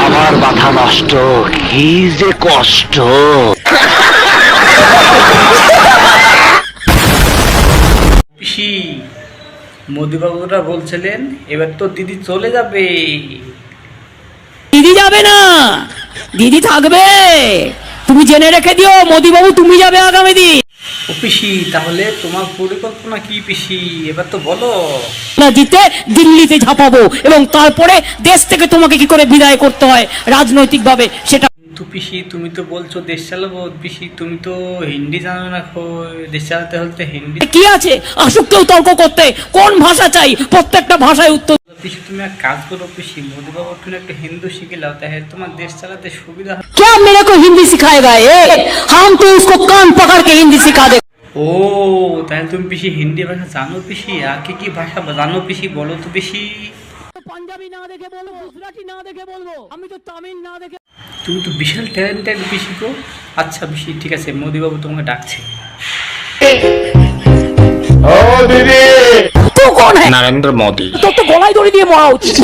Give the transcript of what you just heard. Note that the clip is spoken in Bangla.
আমার মাথা নষ্ট, কি যে কষ্ট। পিসি, মোদিবাবুরা বলছিলেন এবার তো দিদি চলে যাবে। দিদি যাবে না, দিদি থাকবে। তুমি জেনে রেখে দিও, মোদিবাবু তুমি যাবে আগামী দিন। ও পিসি, তাহলে তোমার পরিকল্পনা কি পিসি, এবার তো বলো। না জিতে দিল্লিতে ঝাঁপাবো এবং তারপরে দেশ থেকে তোমাকে কি করে বিদায় করতে হয় রাজনৈতিকভাবে সেটা। কিন্তু পিসি, তুমি তো বলছো দেশ চালাবো। পিসি, তুমি তো হিন্দি জানো না। দেশ চালাতে হলে হিন্দি। কি আছে আসুক কেউ তর্ক করতে, কোন ভাষা চাই প্রত্যেকটা ভাষায় উত্তর। পিসি, তুমি এক কাজ করো পিসি, মোদিবাবু তুমি একটু হিন্দু শিখে লাও, তাহলে তোমার দেশ চালাতে সুবিধা হবে। क्या मेरे को हिंदी सिखाएगा ये? हम तो उसको कान पकड़ के हिंदी सिखा दे। ও, তাহলে তুমি পিসি হিন্দি ভাষা জানো পিসি? আর কি কি ভাষা জানো পিসি, বলো তো পিসি। পাঞ্জাবি না দেখে বলবো, গুজরাটি না দেখে বলবো, আমি তো তামিল না দেখে। তুমি তো বিশাল ট্যালেন্টেড পিসি গো। আচ্ছা পিসি, ঠিক আছে, মোদিবাবু তোমাকে ডাকছে। ও দিদি, तू कौन है? নরেন্দ্র মোদি। तो गलाয় दড়ি দিয়ে মরা উচিত।